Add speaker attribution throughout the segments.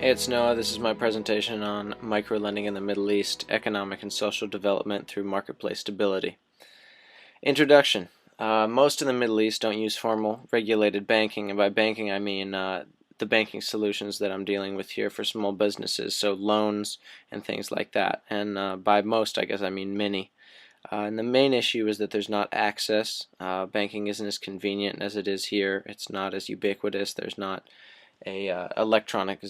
Speaker 1: Hey, it's Noah. This is my presentation on microlending in the Middle East, economic and social development through marketplace stability. Introduction. Most in the Middle East don't use formal regulated banking, and by banking I mean the banking solutions that I'm dealing with here for small businesses, so loans and things like that. And by most, I guess I mean many. And the main issue is that there's not access. Banking isn't as convenient as it is here. It's not as ubiquitous. There's not electronic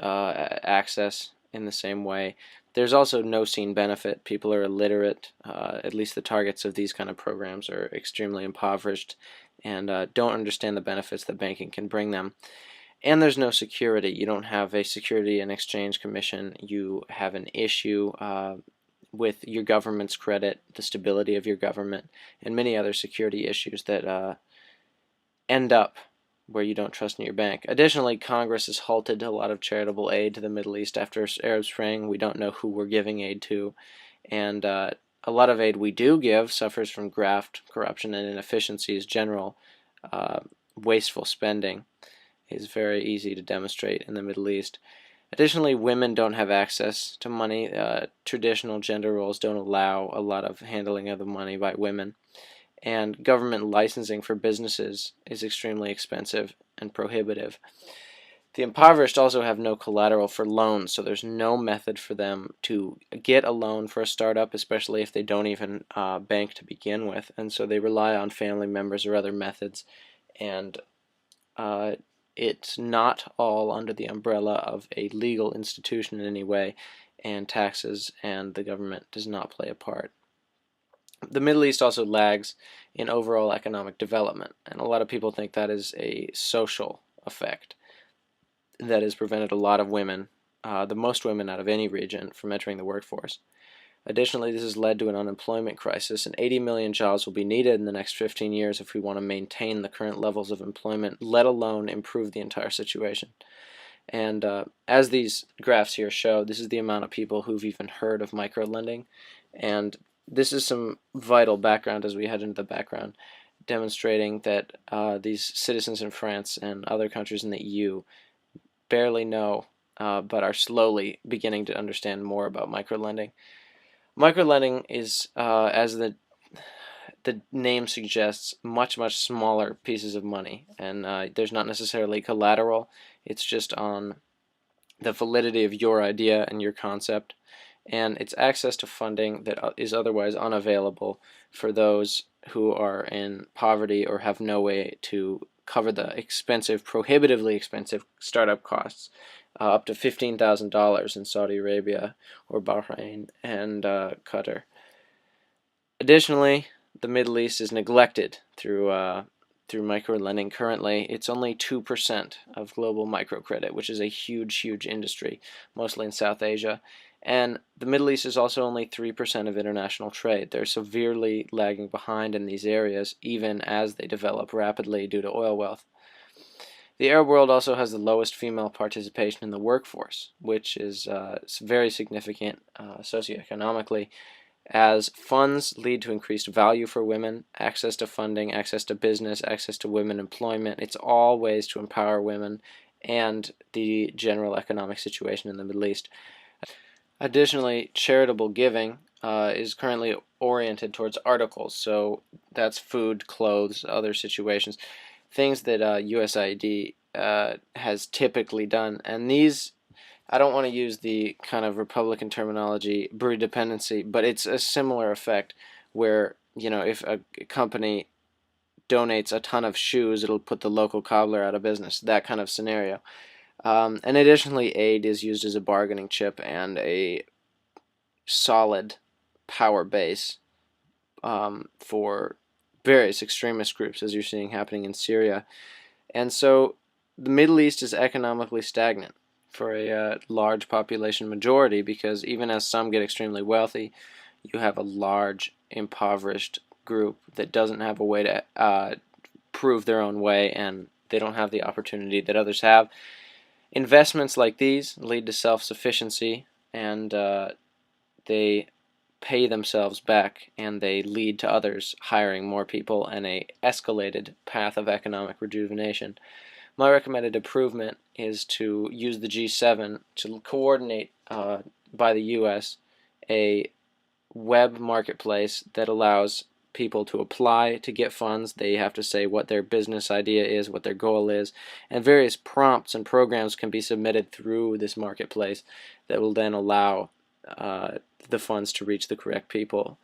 Speaker 1: access in the same way. There's also no seen benefit. People are illiterate. At least the targets of these kind of programs are extremely impoverished and don't understand the benefits that banking can bring them. And there's no security. You don't have a Security and Exchange Commission. You have an issue with your government's credit, the stability of your government, and many other security issues that end up where you don't trust in your bank. Additionally, Congress has halted a lot of charitable aid to the Middle East after Arab Spring. We don't know who we're giving aid to, and a lot of aid we do give suffers from graft, corruption, and inefficiencies. General wasteful spending is very easy to demonstrate in the Middle East. Additionally, women don't have access to money. Traditional gender roles don't allow a lot of handling of the money by women. And government licensing for businesses is extremely expensive and prohibitive. The impoverished also have no collateral for loans, so there's no method for them to get a loan for a startup, especially if they don't even bank to begin with, and so they rely on family members or other methods, and it's not all under the umbrella of a legal institution in any way, and taxes and the government does not play a part. The Middle East also lags in overall economic development, and a lot of people think that is a social effect that has prevented a lot of women, the most women out of any region, from entering the workforce. Additionally, this has led to an unemployment crisis, and 80 million jobs will be needed in the next 15 years if we want to maintain the current levels of employment, let alone improve the entire situation. And as these graphs here show, this is the amount of people who've even heard of microlending, and this is some vital background as we head into the background, demonstrating that these citizens in France and other countries in the EU barely know, but are slowly beginning to understand more about microlending. Microlending is, as the name suggests, much smaller pieces of money, and there's not necessarily collateral. It's just on the validity of your idea and your concept, and it's access to funding that is otherwise unavailable for those who are in poverty or have no way to cover the expensive, prohibitively expensive startup costs, up to $15,000 in Saudi Arabia or Bahrain and Qatar. Additionally, the Middle East is neglected through microlending. Currently, it's only 2% of global microcredit, which is a huge industry, mostly in South Asia. And the Middle East is also only 3% of international trade. They're severely lagging behind in these areas, even as they develop rapidly due to oil wealth. The Arab world also has the lowest female participation in the workforce, which is very significant socioeconomically, as funds lead to increased value for women, access to funding, access to business, access to women employment. It's all ways to empower women and the general economic situation in the Middle East. Additionally, charitable giving is currently oriented towards articles, so that's food, clothes, other situations, things that USAID has typically done. And these, I don't want to use the kind of Republican terminology, breed dependency, but it's a similar effect where, you know, if a company donates a ton of shoes, it'll put the local cobbler out of business, that kind of scenario. And additionally, aid is used as a bargaining chip and a solid power base for various extremist groups, as you're seeing happening in Syria. And so the Middle East is economically stagnant for a large population majority, because even as some get extremely wealthy, you have a large impoverished group that doesn't have a way to prove their own way, and they don't have the opportunity that others have. Investments like these lead to self-sufficiency, and they pay themselves back, and they lead to others hiring more people and a escalated path of economic rejuvenation. My recommended improvement is to use the G7 to coordinate by the U.S. a web marketplace that allows people to apply to get funds. They have to say what their business idea is, what their goal is, and various prompts and programs can be submitted through this marketplace that will then allow the funds to reach the correct people.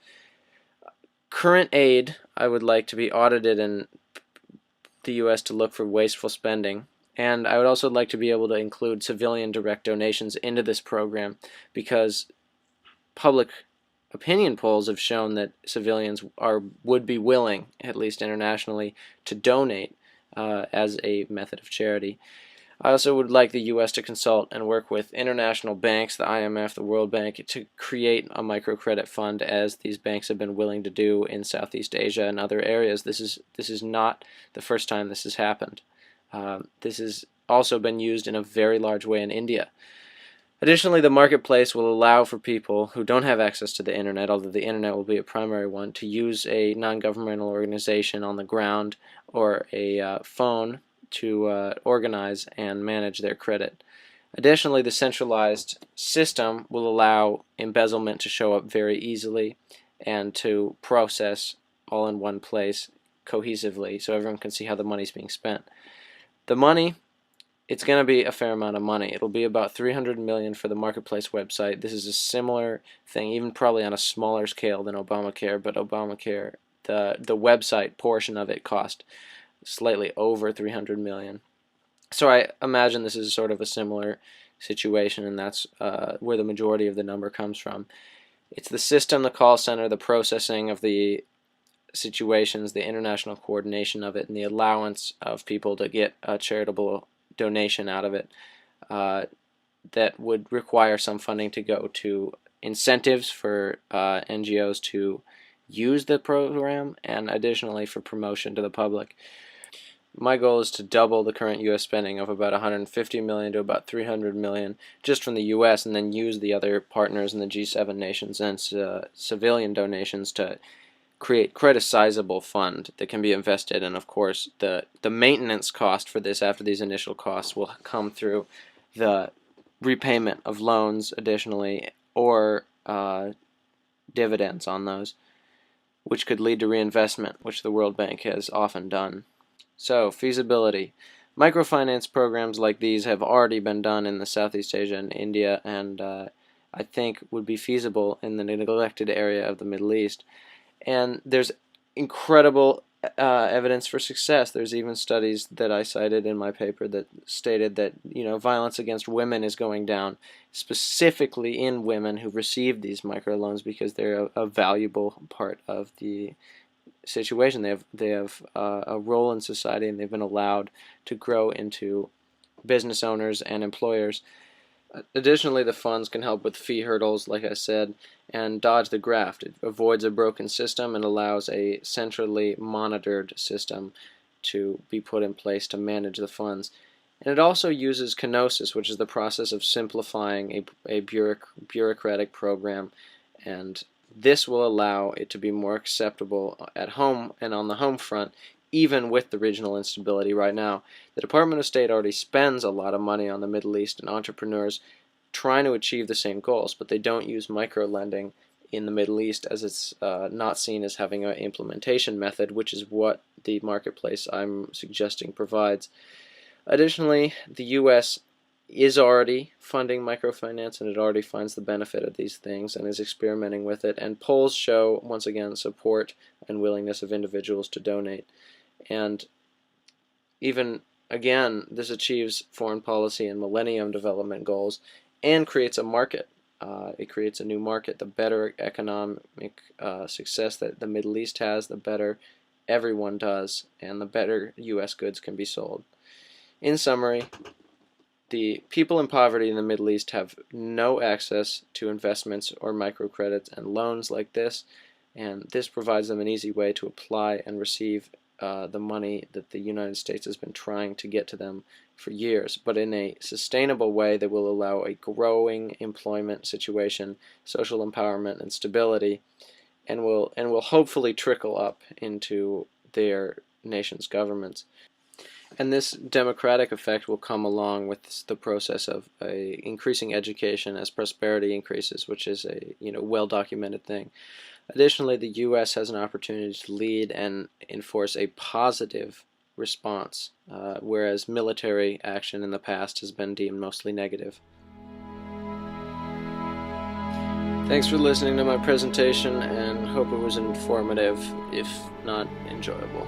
Speaker 1: Current aid, I would like to be audited in the U.S. to look for wasteful spending, and I would also like to be able to include civilian direct donations into this program, because public opinion polls have shown that civilians would be willing, at least internationally, to donate as a method of charity. I also would like the U.S. to consult and work with international banks, the IMF, the World Bank, to create a microcredit fund, as these banks have been willing to do in Southeast Asia and other areas. This is not the first time this has happened. This has also been used in a very large way in India. Additionally, the marketplace will allow for people who don't have access to the internet, although the internet will be a primary one, to use a non-governmental organization on the ground or a phone to organize and manage their credit. Additionally, the centralized system will allow embezzlement to show up very easily and to process all in one place cohesively, so everyone can see how the money is being spent. The money, it's going to be a fair amount of money. It'll be about $300 million for the marketplace website. This is a similar thing, even probably on a smaller scale than Obamacare, but Obamacare, the website portion of it cost slightly over $300 million. So I imagine this is sort of a similar situation, and that's where the majority of the number comes from. It's the system, the call center, the processing of the situations, the international coordination of it, and the allowance of people to get a charitable donation out of it that would require some funding to go to incentives for NGOs to use the program, and additionally for promotion to the public. My goal is to double the current U.S. spending of about $150 million to about $300 million just from the U.S., and then use the other partners in the G7 nations and civilian donations to create quite a sizable fund that can be invested. And of course, the maintenance cost for this after these initial costs will come through the repayment of loans additionally, or dividends on those, which could lead to reinvestment, which the World Bank has often done. So, feasibility. Microfinance programs like these have already been done in the Southeast Asia and India, and I think would be feasible in the neglected area of the Middle East. And there's incredible evidence for success. There's even studies that I cited in my paper that stated that violence against women is going down, specifically in women who receive these microloans, because they're a valuable part of the situation. They have a role in society, and they've been allowed to grow into business owners and employers. Additionally, the funds can help with fee hurdles, like I said, and dodge the graft. It avoids a broken system and allows a centrally monitored system to be put in place to manage the funds. And it also uses kenosis, which is the process of simplifying a bureaucratic program, and this will allow it to be more acceptable at home and on the home front, even with the regional instability right now. The Department of State already spends a lot of money on the Middle East and entrepreneurs trying to achieve the same goals, but they don't use microlending in the Middle East, as it's not seen as having an implementation method, which is what the marketplace I'm suggesting provides. Additionally, the U.S. is already funding microfinance, and it already finds the benefit of these things and is experimenting with it, and polls show, once again, support and willingness of individuals to donate. And even, again, this achieves foreign policy and Millennium Development Goals and creates a market. It creates a new market. The better economic success that the Middle East has, the better everyone does, and the better U.S. goods can be sold. In summary, the people in poverty in the Middle East have no access to investments or microcredits and loans like this, and this provides them an easy way to apply and receive the money that the United States has been trying to get to them for years, but in a sustainable way that will allow a growing employment situation, social empowerment, and stability, and will hopefully trickle up into their nation's governments. And this democratic effect will come along with the process of increasing education as prosperity increases, which is a well-documented thing. Additionally, the U.S. has an opportunity to lead and enforce a positive response, whereas military action in the past has been deemed mostly negative. Thanks for listening to my presentation, and hope it was informative, if not enjoyable.